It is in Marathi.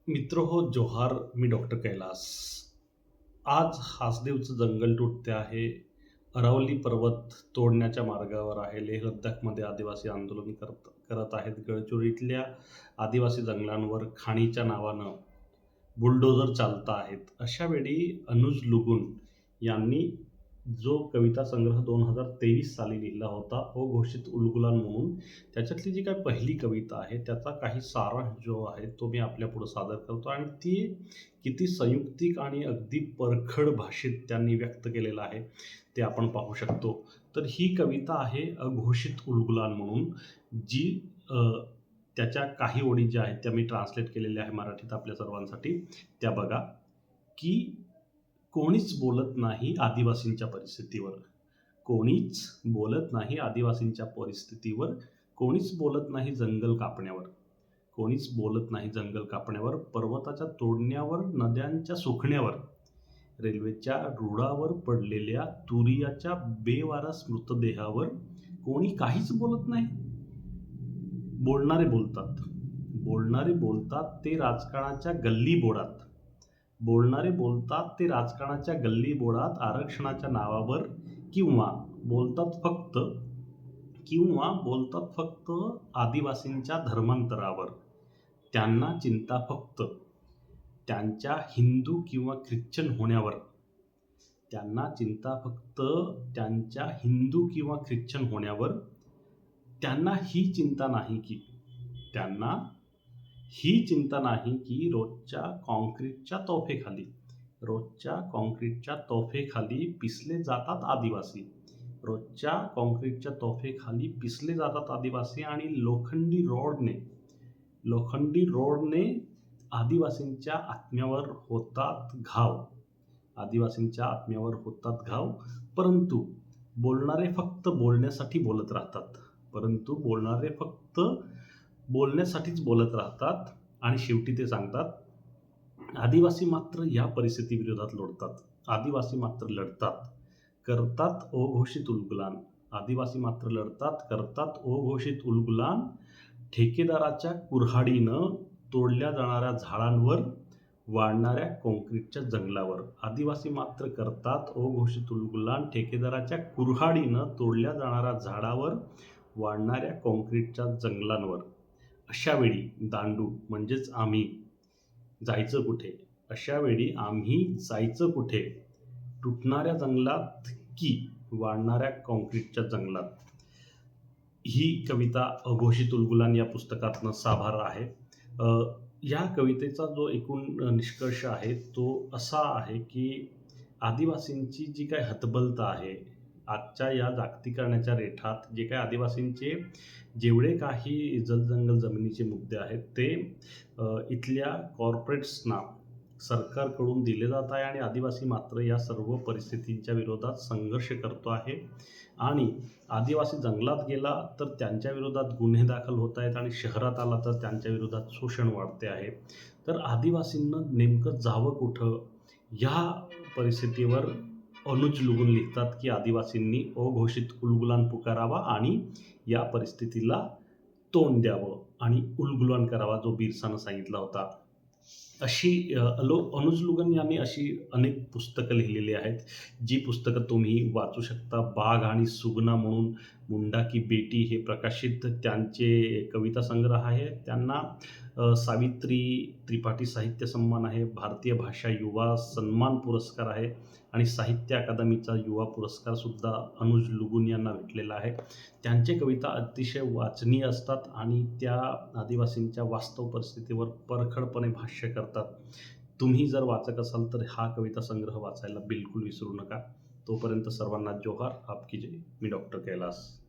मित्रहो जोहार. मी डॉक्टर कैलास. आज हासदेवचं जंगल तुटते आहे. अरावली पर्वत तोडण्याच्या मार्गावर आहे. लेह लडाखमध्ये आदिवासी आंदोलन करत करत आहेत. गडचिरोलीतल्या आदिवासी जंगलांवर खाणीच्या नावानं बुलडोझर चालत आहेत. अशा वेळी अनुज लुगुन यांनी जो कविता संग्रह 2023 साली लिहिला होता, अघोषित उलगुलान म्हणून, त्याच्यातली जी काही पहिली कविता आहे, त्याचा काही सारांश जो आहे, तो मी आपल्यापुढं सादर करतो आणि ती किती संयुक्तिक आणि अगदी परखड भाषेत त्यांनी व्यक्त केलेलं आहे, ते आपण पाहू शकतो. तर ही कविता आहे अघोषित उलगुलान म्हणून, जी त्याच्या काही ओळी ज्या आहेत, त्या मी ट्रान्सलेट केलेल्या आहे मराठीत आपल्या सर्वांसाठी. त्या बघा, की कोणीच बोलत नाही आदिवासींच्या परिस्थितीवर. कोणीच बोलत नाही आदिवासींच्या परिस्थितीवर. कोणीच बोलत नाही जंगल कापण्यावर. कोणीच बोलत नाही जंगल कापण्यावर, पर्वताच्या तोडण्यावर, नद्यांच्या सुकण्यावर, रेल्वेच्या रुळावर पडलेल्या तुरियाच्या बेवारस मृतदेहावर कोणी काहीच बोलत नाही. बोलणारे बोलतात. बोलणारे बोलतात ते राजकारणाच्या गल्लीबोळात. बोलणारे बोलतात ते राजकारणाच्या गल्लीबोळात आरक्षणाच्या नावावर किंवा बोलतात फक्त आदिवासींच्या धर्मांतरावर. त्यांना चिंता फक्त त्यांच्या हिंदू किंवा ख्रिश्चन होण्यावर. त्यांना चिंता फक्त त्यांच्या हिंदू किंवा ख्रिश्चन होण्यावर. त्यांना ही चिंता नाही की रोजच्या काँक्रीटच्या तोफेखाली पिसले जातात आदिवासी. रोजच्या काँक्रीटच्या तोफेखाली पिसले जातात आदिवासी आणि लोखंडी रोडने आदिवासींच्या आत्म्यावर होतात घाव. परंतु बोलणारे फक्त बोलण्यासाठीच बोलत राहतात आणि शेवटी ते सांगतात, आदिवासी मात्र या परिस्थितीविरोधात लढतात. आदिवासी मात्र लढतात, करतात अघोषित उलगुलान. आदिवासी मात्र लढतात, करतात अघोषित उलगुलान. ठेकेदाराच्या कुऱ्हाडीनं तोडल्या जाणाऱ्या झाडांवर, वाढणाऱ्या काँक्रीटच्या जंगलावर. आदिवासी मात्र करतात अघोषित उलगुलान. ठेकेदाराच्या कुऱ्हाडीनं तोडल्या जाणाऱ्या झाडावर, वाढणाऱ्या काँक्रीटच्या जंगलांवर. अशा वेळी दांडू म्हणजेच आम्ही जायचं कुठे? तुटणाऱ्या जंगलात की वाढणाऱ्या काँक्रीटच्या जंगलात. ही कविता अघोषित उलगुलान या पुस्तकातनं साभार आहे. या कवितेचा जो एकूण निष्कर्ष आहे तो असा आहे की आदिवासींची जी काही हतबलता आहे आजच्या या जागतिकीकरणाच्या रेठात, जे काही आदिवासींचे जेवढे काही जलजंगल जमिनीचे मुद्दे आहेत ते इथल्या कॉर्पोरेट्सना सरकारकडून दिले जात आहे आणि आदिवासी मात्र या सर्व परिस्थितींच्या विरोधात संघर्ष करतो आहे. आणि आदिवासी जंगलात गेला तर त्यांच्या विरोधात गुन्हे दाखल होत आहेत आणि शहरात आला तर त्यांच्या विरोधात शोषण वाढते आहे. तर आदिवासींना नेमकं जावं कुठं, ह्या परिस्थितीवर अनुज लुगुन लिहितात की आदिवासींनी अघोषित उलगुलान पुकारावा आणि या परिस्थितीला तोंड द्यावं आणि उलगुलान करावा, जो बिरसानं सांगितला होता. अशी अनुज लुगन यांनी अशी अनेक पुस्तकं लिहिलेली आहेत, जी पुस्तकं तुम्ही वाचू शकता. बाघ आणि सुगना म्हणून मुंडा की बेटी हे प्रकाशित त्यांचे कविता संग्रह आहे. त्यांना सावित्री त्रिपाठी साहित्य सन्मान आहे, भारतीय भाषा युवा सन्मान पुरस्कार आहे आणि साहित्य अकादमीचा युवा पुरस्कारसुद्धा अनुज लुगुन यांना भेटलेला आहे. त्यांचे कविता अतिशय वाचनीय असतात आणि त्या आदिवासींच्या वास्तव परिस्थितीवर परखडपणे भाष्य करतात. तुम्ही जर वाचक असाल तर हा कविता संग्रह वाचायला बिलकुल विसरू नका. तोपर्यंत सर्वांना जोहार. आपकी जय. मी डॉक्टर कैलास.